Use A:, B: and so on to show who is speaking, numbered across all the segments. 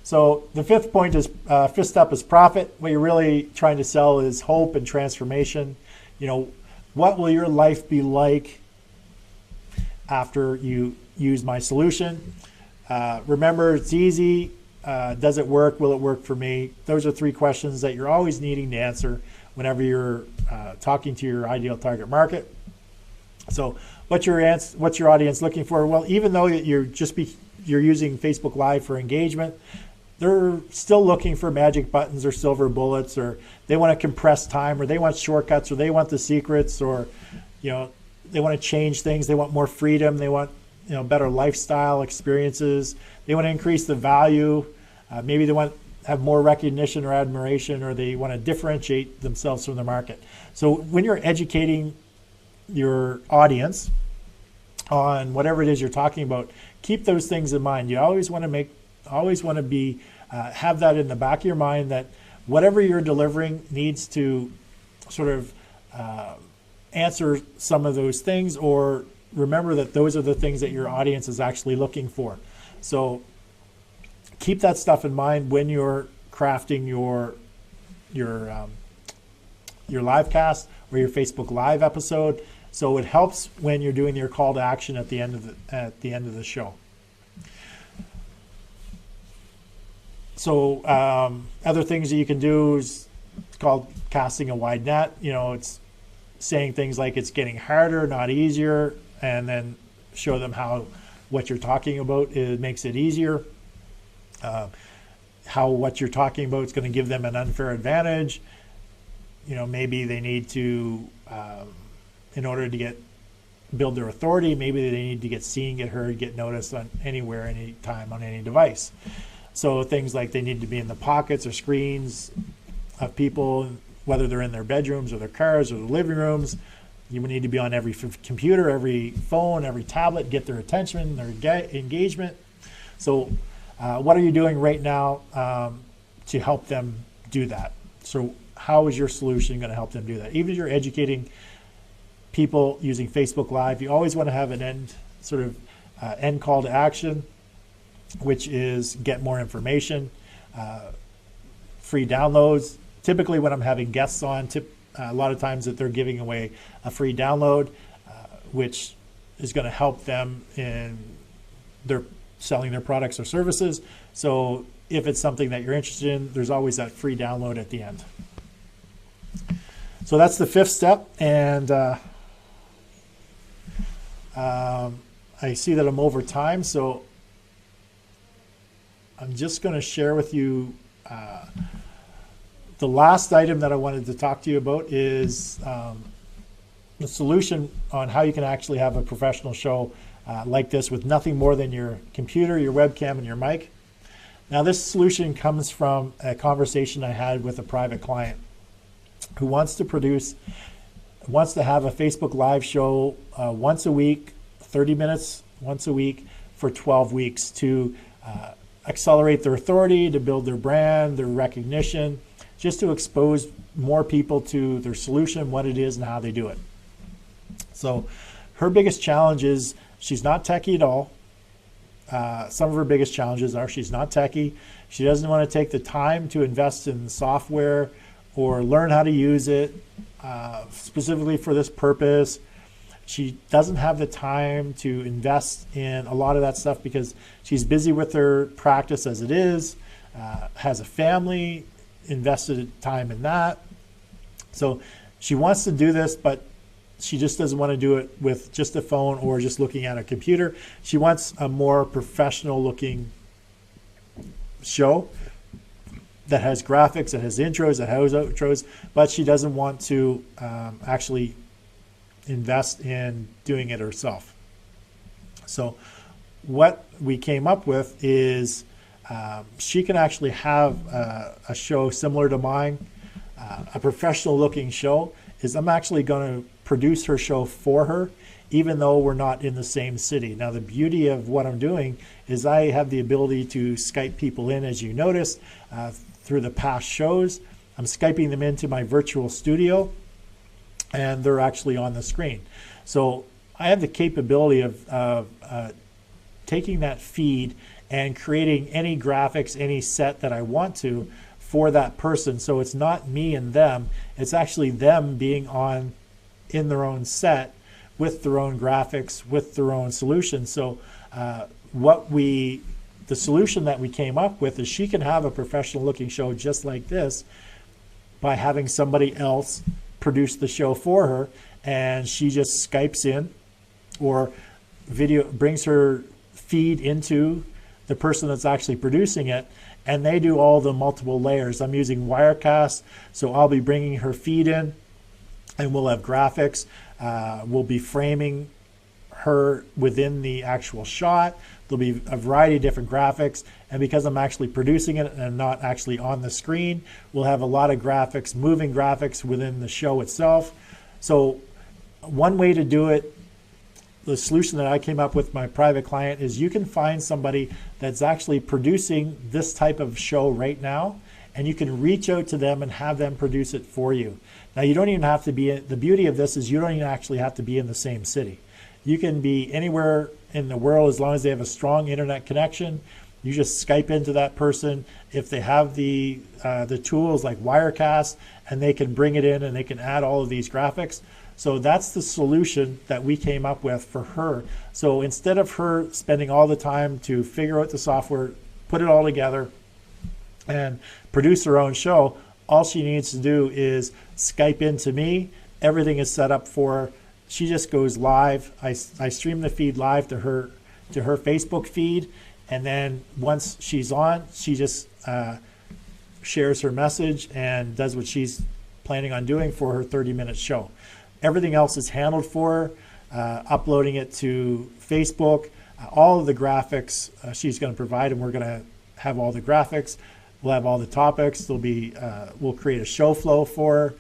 A: So the fifth point is, fifth step is profit. What you're really trying to sell is hope and transformation. You know, what will your life be like after you use my solution? Remember, it's easy. Does it work? Will it work for me? Those are three questions that you're always needing to answer whenever you're talking to your ideal target market. So what's your audience looking for? Well, even though you're using Facebook Live for engagement, they're still looking for magic buttons or silver bullets, or they want to compress time, or they want shortcuts, or they want the secrets, or they want to change things. They want more freedom. They want better lifestyle experiences. They want to increase the value. Maybe they want to have more recognition or admiration, or they want to differentiate themselves from the market. So when you're educating your audience on whatever it is you're talking about, keep those things in mind. You always want to be have that in the back of your mind, that whatever you're delivering needs to sort of answer some of those things, or remember that those are the things that your audience is actually looking for. So keep that stuff in mind when you're crafting your live cast or your Facebook Live episode. So it helps when you're doing your call to action at the end of the show. So other things that you can do is, it's called casting a wide net. It's saying things like it's getting harder, not easier, and then show them how what you're talking about makes it easier. How what you're talking about is going to give them an unfair advantage. Maybe they need to, in order to build their authority, maybe they need to get seen, get heard, get noticed on anywhere, anytime, on any device. So things like they need to be in the pockets or screens of people, whether they're in their bedrooms or their cars or their living rooms. You need to be on every computer, every phone, every tablet, get their attention, their engagement. So what are you doing right now to help them do that? So how is your solution going to help them do that? Even if you're educating people using Facebook Live, you always want to have an end call to action, which is get more information, free downloads. Typically when I'm having guests on, a lot of times that they're giving away a free download, which is going to help them in their selling their products or services. So if it's something that you're interested in, there's always that free download at the end. So that's the fifth step. And I see that I'm over time, so I'm just going to share with you the last item that I wanted to talk to you about is the solution on how you can actually have a professional show like this with nothing more than your computer, your webcam, and your mic. Now, this solution comes from a conversation I had with a private client who wants to have a Facebook Live show once a week, 30 minutes once a week for 12 weeks to accelerate their authority, to build their brand, their recognition, just to expose more people to their solution, what it is, and how they do it. So her biggest challenge is she's not techie at all. Some of her biggest challenges are she's not techie. She doesn't want to take the time to invest in software or learn how to use it specifically for this purpose. She doesn't have the time to invest in a lot of that stuff because she's busy with her practice as it is, has a family, invested time in that. So she wants to do this, but she just doesn't want to do it with just a phone or just looking at a computer. She wants a more professional looking show that has graphics, that has intros, that has outros, but she doesn't want to actually invest in doing it herself. So what we came up with is she can actually have a show similar to mine, a professional looking show. I'm actually going to produce her show for her, even though we're not in the same city. Now, the beauty of what I'm doing is I have the ability to Skype people in, as you noticed, through the past shows. I'm Skyping them into my virtual studio, and they're actually on the screen. So I have the capability of taking that feed and creating any graphics, any set that I want to for that person. So it's not me and them, it's actually them being on in their own set with their own graphics, with their own solution. So the solution that we came up with is she can have a professional looking show just like this by having somebody else produce the show for her, and she just Skypes in or brings her feed into the person that's actually producing it, and they do all the multiple layers. I'm using Wirecast, so I'll be bringing her feed in, and we'll have graphics. We'll be framing her within the actual shot. There'll be a variety of different graphics, and because I'm actually producing it and not actually on the screen, we'll have a lot of graphics, moving graphics within the show itself. So one way to do it, the solution that I came up with my private client, is you can find somebody that's actually producing this type of show right now, and you can reach out to them and have them produce it for you. Now, you don't even have to be, the beauty of this is you don't even actually have to be in the same city. You can be anywhere in the world as long as they have a strong internet connection. You just Skype into that person. If they have the tools like Wirecast, and they can bring it in and they can add all of these graphics. So that's the solution that we came up with for her. So instead of her spending all the time to figure out the software, put it all together, and produce her own show, all she needs to do is Skype into me. Everything is set up for her. She just goes live. I stream the feed live to her Facebook feed, and then once she's on, she just shares her message and does what she's planning on doing for her 30-minute show. Everything else is handled for her, uploading it to Facebook. All of the graphics she's going to provide, and we're going to have all the graphics. We'll have all the topics. There'll be we'll create a show flow for her.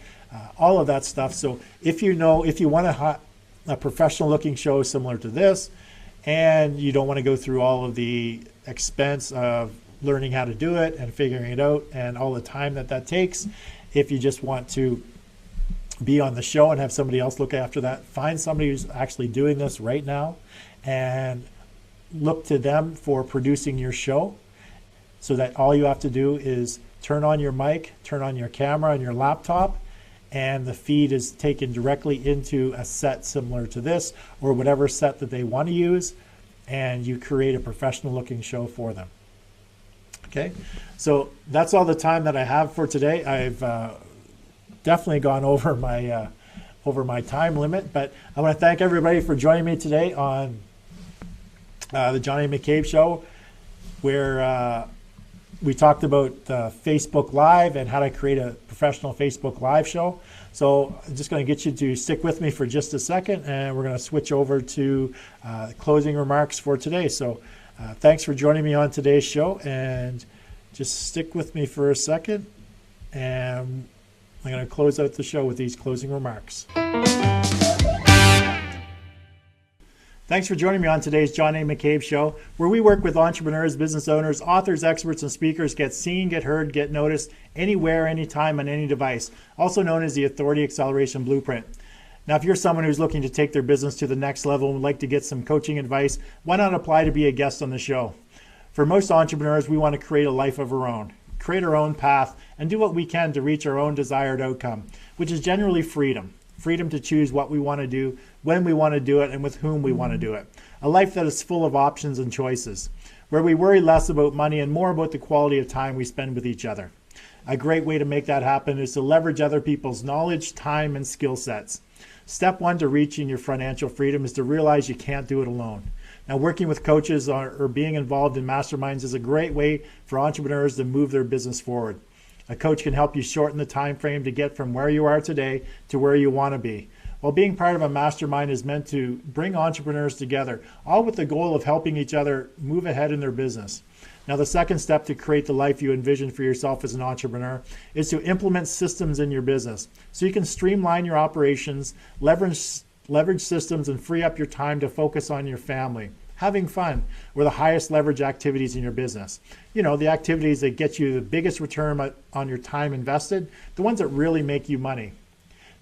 A: All of that stuff. So if you want a professional looking show similar to this, and you don't want to go through all of the expense of learning how to do it and figuring it out and all the time that takes, if you just want to be on the show and have somebody else look after that, find somebody who's actually doing this right now and look to them for producing your show, so that all you have to do is turn on your mic, turn on your camera on your laptop, and the feed is taken directly into a set similar to this or whatever set that they want to use, and you create a professional looking show for them. Okay, so that's all the time that I have for today. I've definitely gone over my time limit, but I want to thank everybody for joining me today on the Johnny McCabe Show, where we talked about Facebook Live and how to create a professional Facebook Live show. So I'm just going to get you to stick with me for just a second, and we're going to switch over to closing remarks for today. So thanks for joining me on today's show, and just stick with me for a second, and I'm going to close out the show with these closing remarks. Thanks for joining me on today's John A. McCabe Show, where we work with entrepreneurs, business owners, authors, experts, and speakers get seen, get heard, get noticed, anywhere, anytime, on any device, also known as the Authority Acceleration Blueprint. Now, if you're someone who's looking to take their business to the next level and would like to get some coaching advice, why not apply to be a guest on the show? For most entrepreneurs, we want to create a life of our own, create our own path, and do what we can to reach our own desired outcome, which is generally freedom. Freedom to choose what we want to do, when we want to do it, and with whom we want to do it. A life that is full of options and choices, where we worry less about money and more about the quality of time we spend with each other. A great way to make that happen is to leverage other people's knowledge, time, and skill sets. Step one to reaching your financial freedom is to realize you can't do it alone. Now, working with coaches or being involved in masterminds is a great way for entrepreneurs to move their business forward. A coach can help you shorten the time frame to get from where you are today to where you want to be. While being part of a mastermind is meant to bring entrepreneurs together, all with the goal of helping each other move ahead in their business. Now, the second step to create the life you envision for yourself as an entrepreneur is to implement systems in your business so you can streamline your operations, leverage systems, and free up your time to focus on your family. Having fun were the highest leverage activities in your business. You know, the activities that get you the biggest return on your time invested, the ones that really make you money.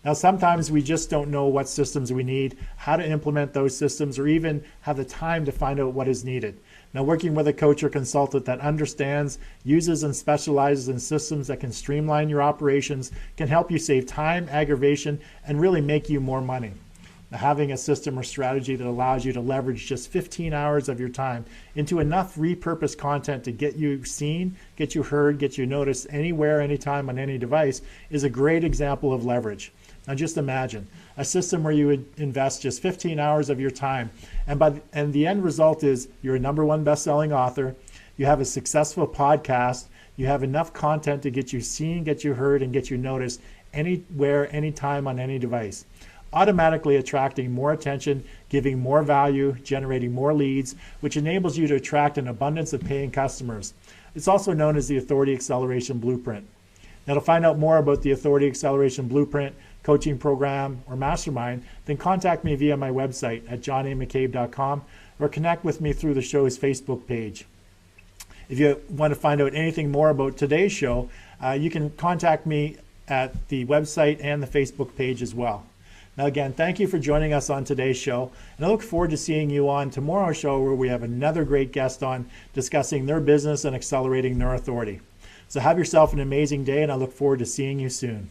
A: Now, sometimes we just don't know what systems we need, how to implement those systems, or even have the time to find out what is needed. Now, working with a coach or consultant that understands, uses, and specializes in systems that can streamline your operations can help you save time, aggravation, and really make you more money. Now, having a system or strategy that allows you to leverage just 15 hours of your time into enough repurposed content to get you seen, get you heard, get you noticed anywhere, anytime, on any device is a great example of leverage. Now just imagine a system where you would invest just 15 hours of your time, and the end result is you're a #1 best-selling author, you have a successful podcast, you have enough content to get you seen, get you heard, and get you noticed anywhere, anytime, on any device, automatically attracting more attention, giving more value, generating more leads, which enables you to attract an abundance of paying customers. It's also known as the Authority Acceleration Blueprint. Now, to find out more about the Authority Acceleration Blueprint, coaching program, or mastermind, then contact me via my website at johnamccabe.com or connect with me through the show's Facebook page. If you want to find out anything more about today's show, you can contact me at the website and the Facebook page as well. Now again, thank you for joining us on today's show, and I look forward to seeing you on tomorrow's show where we have another great guest on discussing their business and accelerating their authority. So have yourself an amazing day, and I look forward to seeing you soon.